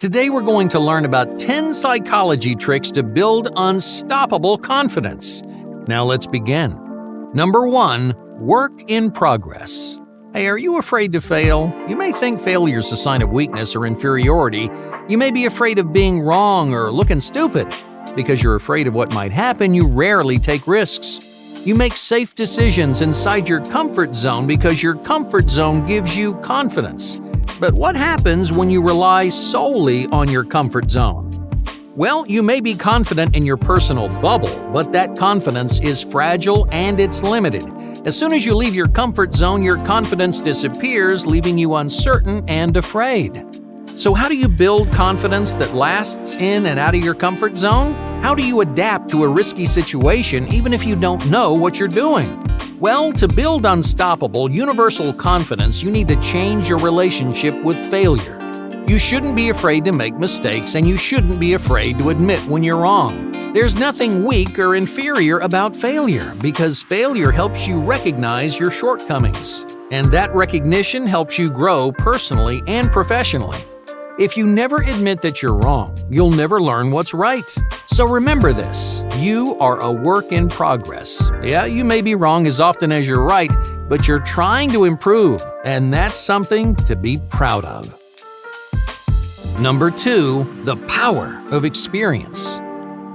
Today we're going to learn about 10 psychology tricks to build unstoppable confidence. Now let's begin. Number 1, work in progress. Hey, are you afraid to fail? You may think failure is a sign of weakness or inferiority. You may be afraid of being wrong or looking stupid. Because you're afraid of what might happen, you rarely take risks. You make safe decisions inside your comfort zone because your comfort zone gives you confidence. But what happens when you rely solely on your comfort zone? Well, you may be confident in your personal bubble, but that confidence is fragile and it's limited. As soon as you leave your comfort zone, your confidence disappears, leaving you uncertain and afraid. So how do you build confidence that lasts in and out of your comfort zone? How do you adapt to a risky situation even if you don't know what you're doing? Well, to build unstoppable, universal confidence, you need to change your relationship with failure. You shouldn't be afraid to make mistakes, and you shouldn't be afraid to admit when you're wrong. There's nothing weak or inferior about failure, because failure helps you recognize your shortcomings. And that recognition helps you grow personally and professionally. If you never admit that you're wrong, you'll never learn what's right. So remember this, you are a work in progress. Yeah, you may be wrong as often as you're right, but you're trying to improve, and that's something to be proud of. Number 2, the power of experience.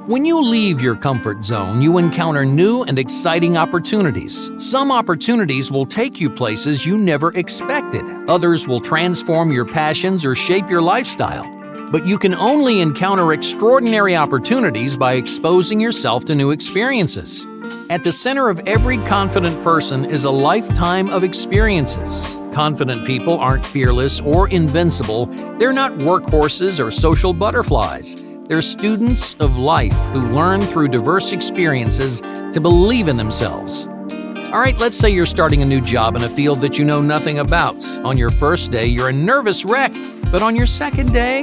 When you leave your comfort zone, you encounter new and exciting opportunities. Some opportunities will take you places you never expected. Others will transform your passions or shape your lifestyle. But you can only encounter extraordinary opportunities by exposing yourself to new experiences. At the center of every confident person is a lifetime of experiences. Confident people aren't fearless or invincible. They're not workhorses or social butterflies. They're students of life who learn through diverse experiences to believe in themselves. All right, let's say you're starting a new job in a field that you know nothing about. On your first day, you're a nervous wreck, but on your second day,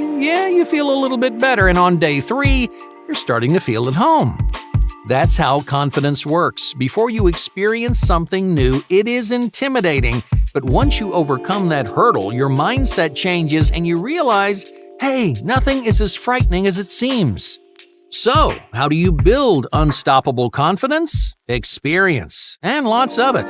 you feel a little bit better, and on day 3, you're starting to feel at home. That's how confidence works. Before you experience something new, it is intimidating, but once you overcome that hurdle, your mindset changes and you realize, hey, nothing is as frightening as it seems. So, how do you build unstoppable confidence? Experience, and lots of it.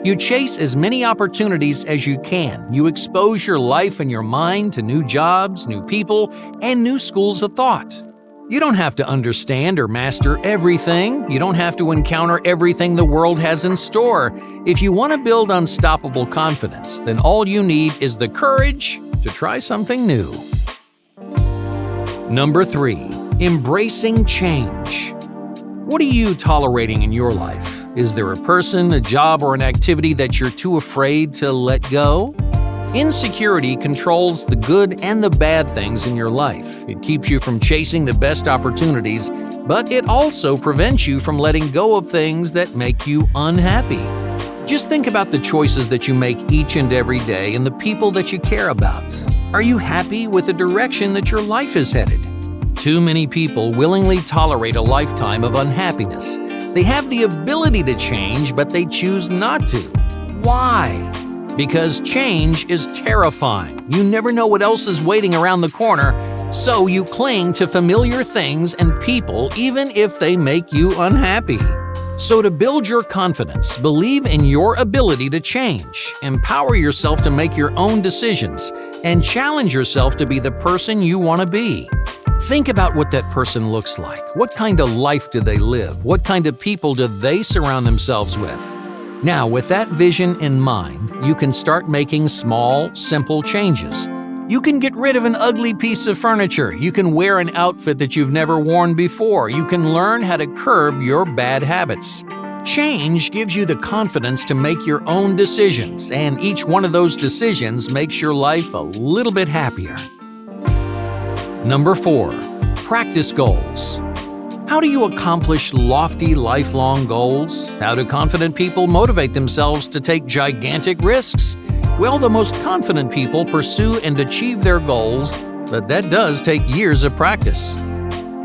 You chase as many opportunities as you can. You expose your life and your mind to new jobs, new people, and new schools of thought. You don't have to understand or master everything. You don't have to encounter everything the world has in store. If you want to build unstoppable confidence, then all you need is the courage to try something new. Number 3, embracing change. What are you tolerating in your life? Is there a person, a job, or an activity that you're too afraid to let go? Insecurity controls the good and the bad things in your life. It keeps you from chasing the best opportunities, but it also prevents you from letting go of things that make you unhappy. Just think about the choices that you make each and every day and the people that you care about. Are you happy with the direction that your life is headed? Too many people willingly tolerate a lifetime of unhappiness. They have the ability to change, but they choose not to. Why? Because change is terrifying. You never know what else is waiting around the corner, so you cling to familiar things and people even if they make you unhappy. So to build your confidence, believe in your ability to change, empower yourself to make your own decisions, and challenge yourself to be the person you want to be. Think about what that person looks like. What kind of life do they live? What kind of people do they surround themselves with? Now, with that vision in mind, you can start making small, simple changes. You can get rid of an ugly piece of furniture. You can wear an outfit that you've never worn before. You can learn how to curb your bad habits. Change gives you the confidence to make your own decisions, and each one of those decisions makes your life a little bit happier. Number 4, practice goals. How do you accomplish lofty, lifelong goals? How do confident people motivate themselves to take gigantic risks? Well, the most confident people pursue and achieve their goals, but that does take years of practice.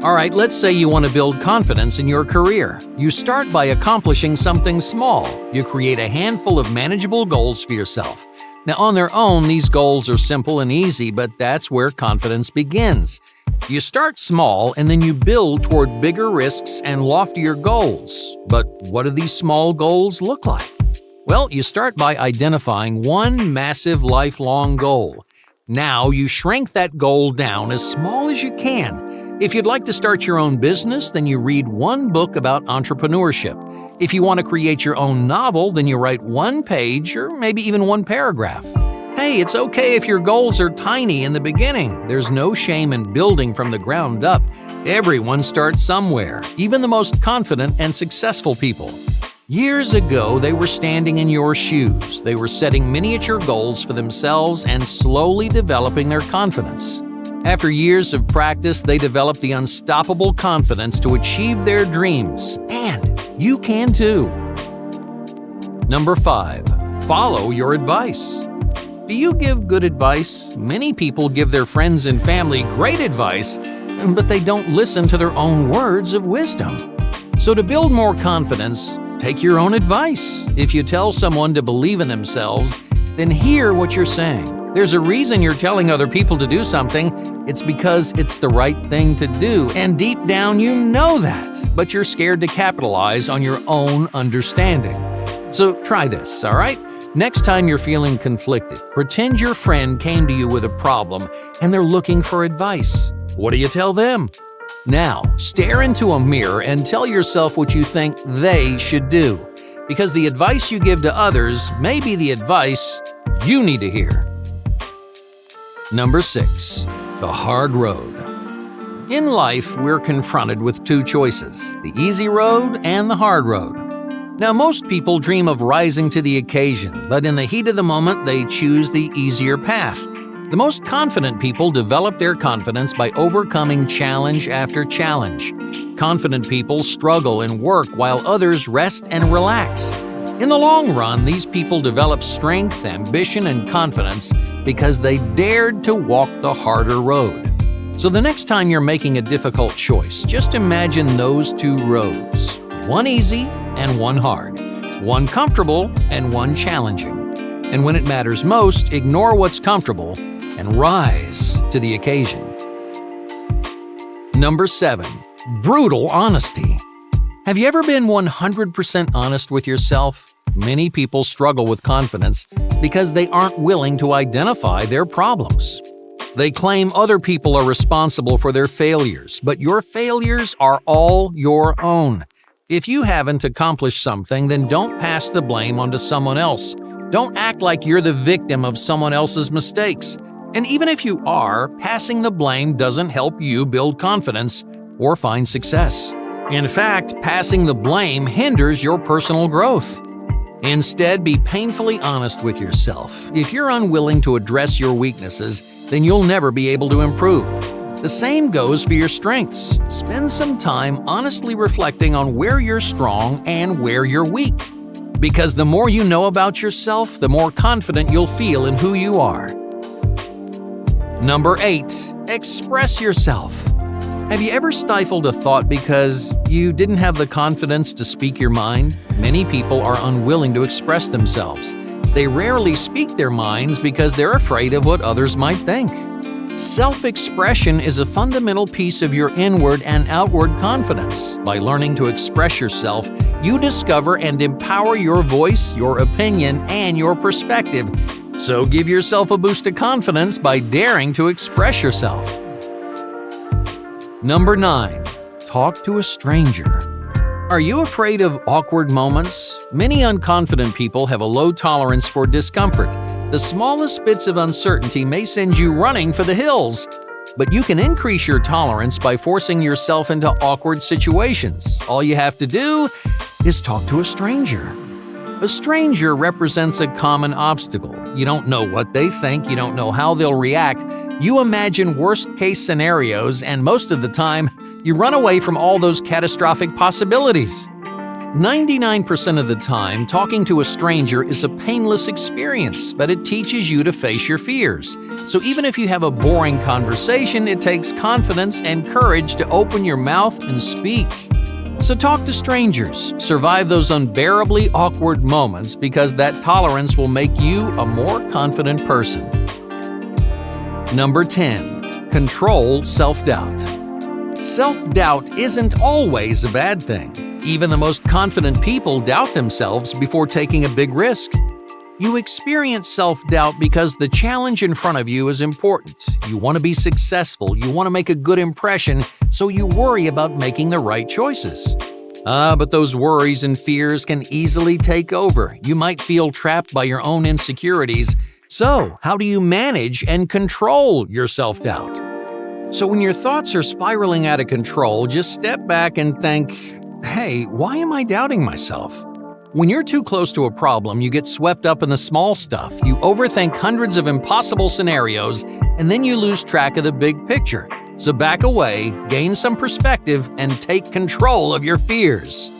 All right, let's say you want to build confidence in your career. You start by accomplishing something small. You create a handful of manageable goals for yourself. Now, on their own, these goals are simple and easy, but that's where confidence begins. You start small and then you build toward bigger risks and loftier goals. But what do these small goals look like? Well, you start by identifying one massive lifelong goal. Now you shrink that goal down as small as you can. If you'd like to start your own business, then you read one book about entrepreneurship. If you want to create your own novel, then you write one page or maybe even one paragraph. Hey, it's okay if your goals are tiny in the beginning. There's no shame in building from the ground up. Everyone starts somewhere, even the most confident and successful people. Years ago, they were standing in your shoes. They were setting miniature goals for themselves and slowly developing their confidence. After years of practice, they developed the unstoppable confidence to achieve their dreams. And you can too. Number 5. Follow your advice. Do you give good advice? Many people give their friends and family great advice, but they don't listen to their own words of wisdom. So to build more confidence, take your own advice. If you tell someone to believe in themselves, then hear what you're saying. There's a reason you're telling other people to do something. It's because it's the right thing to do, and deep down you know that, but you're scared to capitalize on your own understanding. So try this, all right? Next time you're feeling conflicted, pretend your friend came to you with a problem and they're looking for advice. What do you tell them? Now, stare into a mirror and tell yourself what you think they should do, because the advice you give to others may be the advice you need to hear. Number 6. The hard road. In life, we're confronted with two choices, the easy road and the hard road. Now, most people dream of rising to the occasion, but in the heat of the moment, they choose the easier path. The most confident people develop their confidence by overcoming challenge after challenge. Confident people struggle and work while others rest and relax. In the long run, these people develop strength, ambition, and confidence because they dared to walk the harder road. So the next time you're making a difficult choice, just imagine those two roads. One easy and one hard. One comfortable and one challenging. And when it matters most, ignore what's comfortable and rise to the occasion. Number 7. Brutal honesty. Have you ever been 100% honest with yourself? Many people struggle with confidence because they aren't willing to identify their problems. They claim other people are responsible for their failures, but your failures are all your own. If you haven't accomplished something, then don't pass the blame onto someone else. Don't act like you're the victim of someone else's mistakes. And even if you are, passing the blame doesn't help you build confidence or find success. In fact, passing the blame hinders your personal growth. Instead, be painfully honest with yourself. If you're unwilling to address your weaknesses, then you'll never be able to improve. The same goes for your strengths. Spend some time honestly reflecting on where you're strong and where you're weak. Because the more you know about yourself, the more confident you'll feel in who you are. Number 8. Express yourself. Have you ever stifled a thought because you didn't have the confidence to speak your mind? Many people are unwilling to express themselves. They rarely speak their minds because they're afraid of what others might think. Self-expression is a fundamental piece of your inward and outward confidence. By learning to express yourself, you discover and empower your voice, your opinion, and your perspective. So give yourself a boost of confidence by daring to express yourself. Number 9. Talk to a stranger. Are you afraid of awkward moments? Many unconfident people have a low tolerance for discomfort. The smallest bits of uncertainty may send you running for the hills. But you can increase your tolerance by forcing yourself into awkward situations. All you have to do is talk to a stranger. A stranger represents a common obstacle. You don't know what they think, you don't know how they'll react. You imagine worst-case scenarios, and most of the time, you run away from all those catastrophic possibilities. 99% of the time, talking to a stranger is a painless experience, but it teaches you to face your fears. So even if you have a boring conversation, it takes confidence and courage to open your mouth and speak. So talk to strangers. Survive those unbearably awkward moments because that tolerance will make you a more confident person. Number 10. Control self-doubt. Self-doubt isn't always a bad thing. Even the most confident people doubt themselves before taking a big risk. You experience self-doubt because the challenge in front of you is important. You want to be successful, you want to make a good impression, so you worry about making the right choices. But those worries and fears can easily take over. You might feel trapped by your own insecurities. So, how do you manage and control your self-doubt? So when your thoughts are spiraling out of control, just step back and think, hey, why am I doubting myself? When you're too close to a problem, you get swept up in the small stuff. You overthink hundreds of impossible scenarios, and then you lose track of the big picture. So back away, gain some perspective, and take control of your fears.